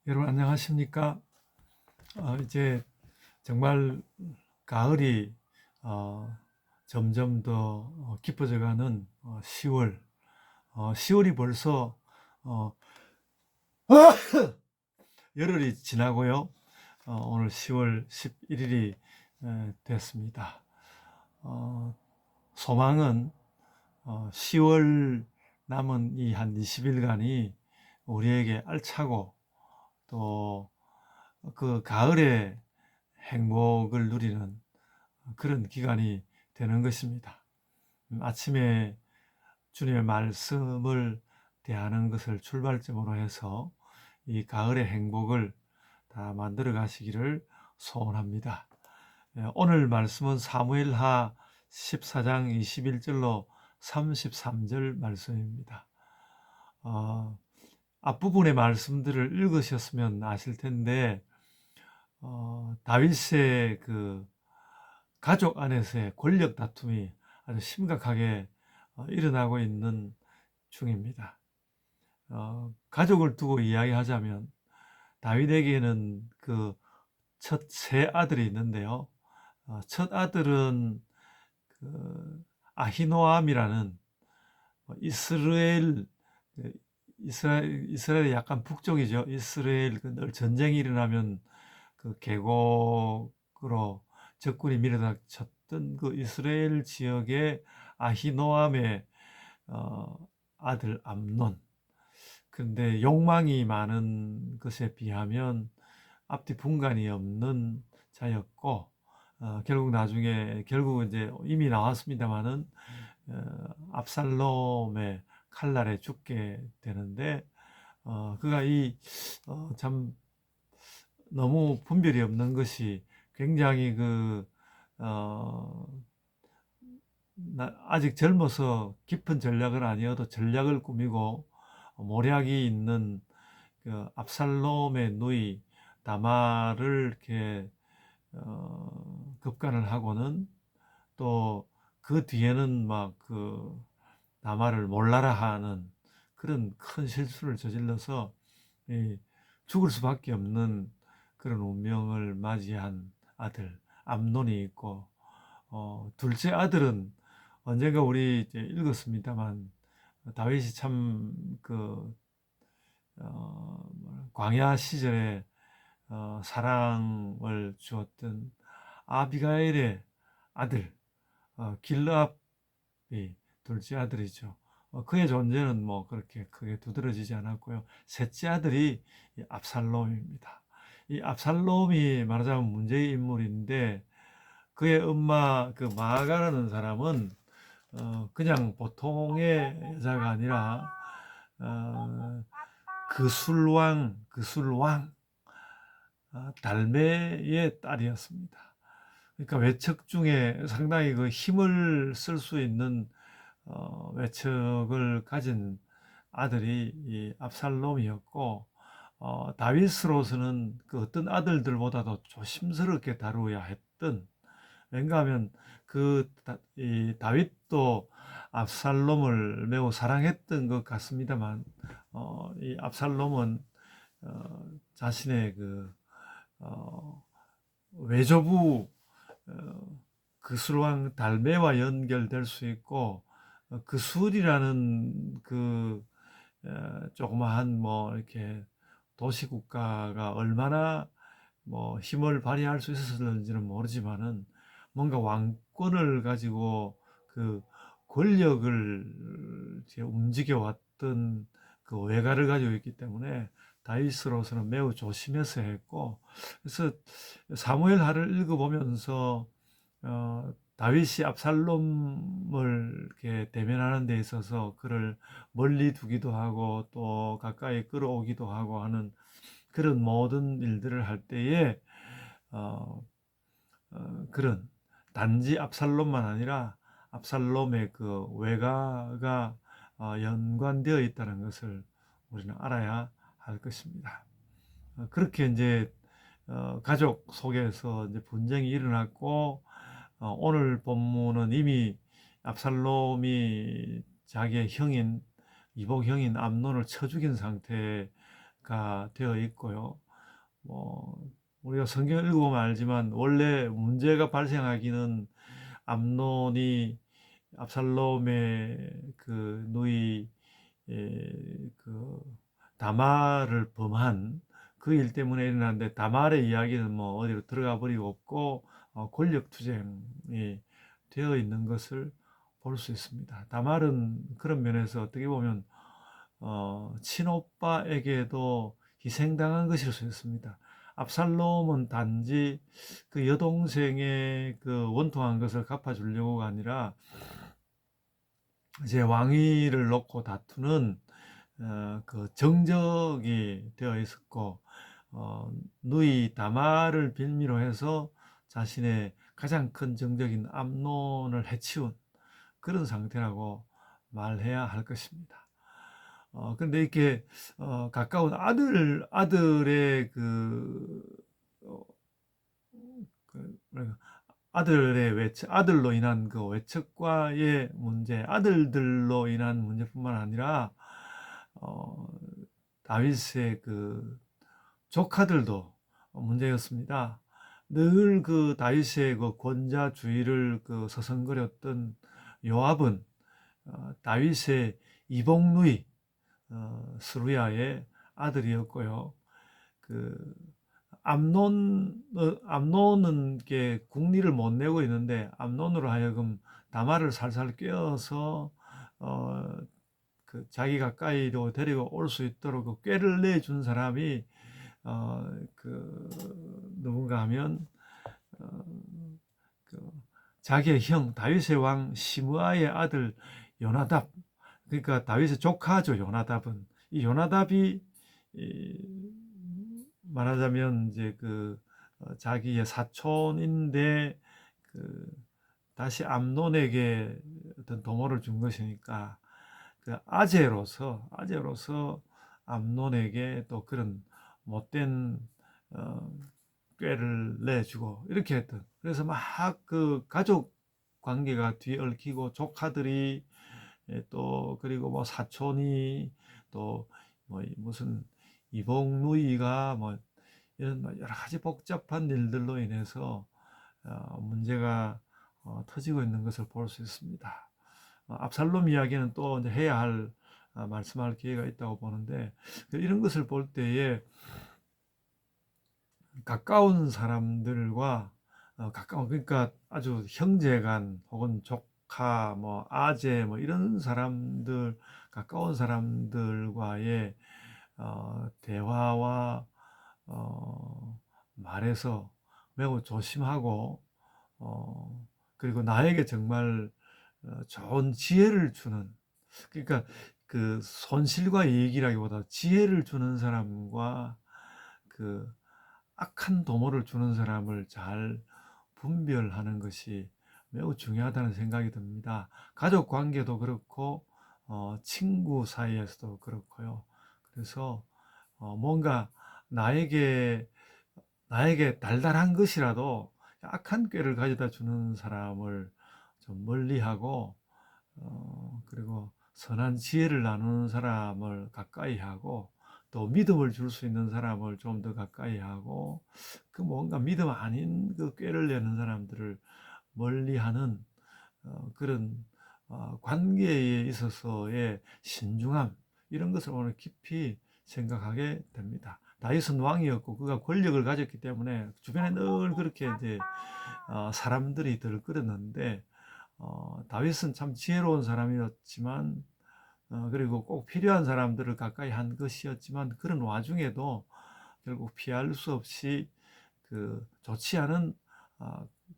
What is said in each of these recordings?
여러분 안녕하십니까? 이제 정말 가을이 어, 점점 더 깊어져가는 10월. 10월이 벌써 어, 열흘이 지나고요. 오늘 10월 11일이 됐습니다. 소망은 10월 남은 이 한 20일간이 우리에게 알차고 또 그 가을의 행복을 누리는 그런 기간이 되는 것입니다. 아침에 주님의 말씀을 대하는 것을 출발점으로 해서 이 가을의 행복을 다 만들어 가시기를 소원합니다. 오늘 말씀은 사무엘하 14장 21절로 33절 말씀입니다. 앞부분의 말씀들을 읽으셨으면 아실 텐데 다윗의 그 가족 안에서의 권력 다툼이 아주 심각하게 일어나고 있는 중입니다. 가족을 두고 이야기하자면 다윗에게는 그 첫 세 아들이 있는데요. 첫 아들은 그 아히노암이라는 이스라엘 이스라엘의 약간 북쪽이죠. 이스라엘 늘 전쟁이 일어나면 그 계곡으로 적군이 밀어닥쳤던 그 이스라엘 지역의 아히노암의 아들 암논. 그런데 욕망이 많은 것에 비하면 앞뒤 분간이 없는 자였고 결국 이제 이미 나왔습니다마는 압살롬의 칼날에 죽게 되는데 그가 참 너무 분별이 없는 것이 굉장히 아직 젊어서 깊은 전략은 아니어도 전략을 꾸미고 모략이 있는 그 압살롬의 누이 다말을 이렇게 급간을 하고는 또 그 뒤에는 막 그 다말을 몰라라 하는 그런 큰 실수를 저질러서 죽을 수밖에 없는 그런 운명을 맞이한 아들 암논이 있고 둘째 아들은 언젠가 우리 이제 읽었습니다만 다윗이 참 광야 시절에 사랑을 주었던 아비가일의 아들 길르압이 둘째 아들이죠. 그의 존재는 뭐 그렇게 크게 두드러지지 않았고요. 셋째 아들이 이 압살롬입니다. 이 압살롬이 말하자면 문제의 인물인데 그의 엄마 그 마아가라는 사람은 그냥 보통의 여자가 아니라 그술왕 달메의 딸이었습니다. 그러니까 외척 중에 상당히 그 힘을 쓸 수 있는 외척을 가진 아들이 이 압살롬이었고 다윗으로서는 그 어떤 아들들보다도 조심스럽게 다루어야 했던 왜냐하면 이 다윗도 압살롬을 매우 사랑했던 것 같습니다만 이 압살롬은 자신의 어, 외조부 그술왕 달메와 연결될 수 있고 그술이라는 조그마한 뭐 이렇게 도시국가가 얼마나 뭐 힘을 발휘할 수 있었는지는 모르지만은 뭔가 왕권을 가지고 그 권력을 움직여 왔던 그 외가를 가지고 있기 때문에 다윗으로서는 매우 조심해서 했고 그래서 사무엘하를 읽어보면서 다윗이 압살롬을 이렇게 대면하는 데 있어서 그를 멀리 두기도 하고 또 가까이 끌어오기도 하고 하는 그런 모든 일들을 할 때에 그런 단지 압살롬만 아니라 압살롬의 그 외가가 연관되어 있다는 것을 우리는 알아야 할 것입니다. 그렇게 이제 가족 속에서 이제 분쟁이 일어났고 오늘 본문은 이미 압살롬이 자기의 형인 이복 형인 암논을 쳐 죽인 상태에 가 되어 있고요. 뭐 우리가 성경을 읽어보면 알지만 원래 문제가 발생하기는 암논이 압살롬의 그 누이 그 다말을 범한 그 일 때문에 일어났는데, 다말의 이야기는 뭐 어디로 들어가 버리고 없고 권력 투쟁이 되어 있는 것을 볼 수 있습니다. 다말은 그런 면에서 어떻게 보면 친오빠에게도 희생당한 것일 수 있습니다. 압살롬은 단지 그 여동생의 그 원통한 것을 갚아주려고가 아니라 이제 왕위를 놓고 다투는 그 정적이 되어 있었고, 누이 다말을 빌미로 해서 자신의 가장 큰 정적인 암논을 해치운 그런 상태라고 말해야 할 것입니다. 근데 이렇게 가까운 아들의 어, 뭐랄까, 아들의 아들로 인한 그 외척과의 문제, 아들들로 인한 문제뿐만 아니라 어, 다윗의 그 조카들도 문제였습니다. 늘 그 다윗의 그 권자주의를 그 서성거렸던 요압은 다윗의 이복누이 스루야의 아들이었고요. 그 암논은 게 국리를 못 내고 있는데, 암논으로 하여금 다말을 살살 꿰어서 어, 그 자기 가까이로 데리고 올 수 있도록 그 꾀를 내준 사람이 그 누군가 하면 어, 그 자기의 형 다윗의 왕 시므아의 아들 요나답, 그러니까 다윗의 조카죠. 요나답은, 이 요나답이 말하자면 이제 그 자기의 사촌인데 그 다시 암논에게 어떤 도모를 준 것이니까, 그 아재로서 암논에게 또 그런 못된 어, 꾀를 내주고 이렇게 했던, 그래서 막 그 가족 관계가 뒤에 얽히고 조카들이 또 그리고 뭐 사촌이 또 뭐 무슨 이복누이가 뭐 이런 여러 가지 복잡한 일들로 인해서 문제가 터지고 있는 것을 볼 수 있습니다. 압살롬 이야기는 또 이제 해야 할 말씀할 기회가 있다고 보는데, 이런 것을 볼 때에 가까운 사람들과 그러니까 아주 형제간 혹은 조카 뭐 아재 뭐 이런 사람들, 가까운 사람들과의 대화와 말에서 매우 조심하고 그리고 나에게 정말 좋은 지혜를 주는, 그러니까 그 손실과 이익이라기보다 지혜를 주는 사람과 그 악한 도모를 주는 사람을 잘 분별하는 것이 매우 중요하다는 생각이 듭니다. 가족 관계도 그렇고 친구 사이에서도 그렇고요. 그래서 뭔가 나에게 달달한 것이라도 악한 꾀를 가져다 주는 사람을 좀 멀리하고, 그리고 선한 지혜를 나누는 사람을 가까이 하고, 또 믿음을 줄 수 있는 사람을 좀 더 가까이 하고, 그 뭔가 믿음 아닌 그 꾀를 내는 사람들을 멀리하는 그런 관계에 있어서의 신중함, 이런 것을 오늘 깊이 생각하게 됩니다. 다윗은 왕이었고 그가 권력을 가졌기 때문에 주변에 늘 그렇게 이제 사람들이 들끓었는데, 다윗은 참 지혜로운 사람이었지만 그리고 꼭 필요한 사람들을 가까이 한 것이었지만, 그런 와중에도 결국 피할 수 없이 그 좋지 않은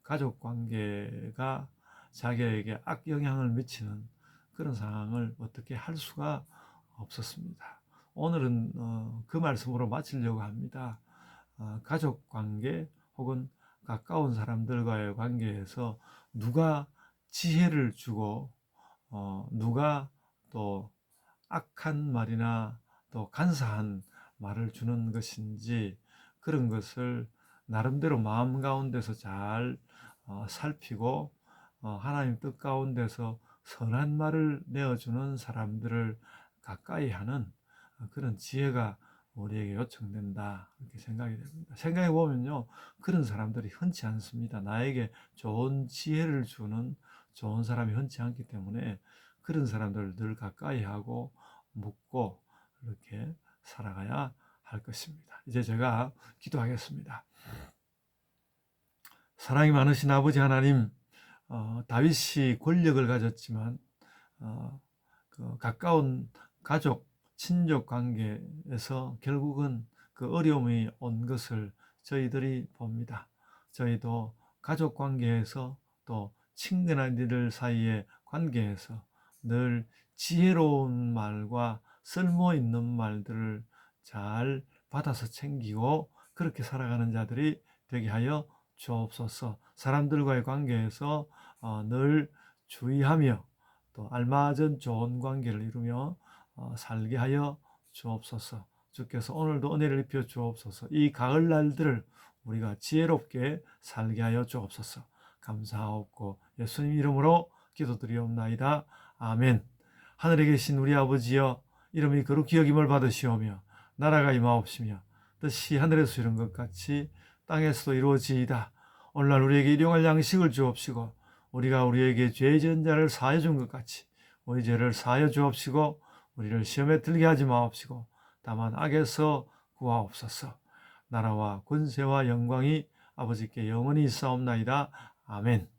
가족 관계가 자기에게 악영향을 미치는 그런 상황을 어떻게 할 수가 없었습니다. 오늘은 그 말씀으로 마치려고 합니다. 가족 관계 혹은 가까운 사람들과의 관계에서 누가 지혜를 주고 누가 또 악한 말이나 또 간사한 말을 주는 것인지, 그런 것을 나름대로 마음 가운데서 잘 살피고 하나님 뜻 가운데서 선한 말을 내어주는 사람들을 가까이 하는 그런 지혜가 우리에게 요청된다. 그렇게 생각이 됩니다. 생각해 보면요, 그런 사람들이 흔치 않습니다. 나에게 좋은 지혜를 주는 좋은 사람이 흔치 않기 때문에 그런 사람들을 늘 가까이 하고 묻고 이렇게 살아가야 할 것입니다. 이제 제가 기도하겠습니다. 사랑이 많으신 아버지 하나님, 다윗이 권력을 가졌지만 그 가까운 가족, 친족 관계에서 결국은 그 어려움이 온 것을 저희들이 봅니다. 저희도 가족 관계에서 또 친근한 이들 사이의 관계에서 늘 지혜로운 말과 쓸모 있는 말들을 잘 받아서 챙기고 그렇게 살아가는 자들이 되게 하여 주옵소서. 사람들과의 관계에서 늘 주의하며 또 알맞은 좋은 관계를 이루며 살게 하여 주옵소서. 주께서 오늘도 은혜를 입혀 주옵소서. 이 가을날들을 우리가 지혜롭게 살게 하여 주옵소서. 감사하옵고 예수님 이름으로 기도드리옵나이다. 아멘. 하늘에 계신 우리 아버지여, 이름이 거룩히 여김을 받으시오며 나라가 임하옵시며 뜻이 하늘에서 이룬 것 같이 땅에서도 이루어지이다. 오늘날 우리에게 일용할 양식을 주옵시고 우리가 우리에게 죄 지은 자를 사하여 준 것 같이 우리 죄를 사하여 주옵시고 우리를 시험에 들게 하지 마옵시고 다만 악에서 구하옵소서. 나라와 권세와 영광이 아버지께 영원히 있사옵나이다. 아멘.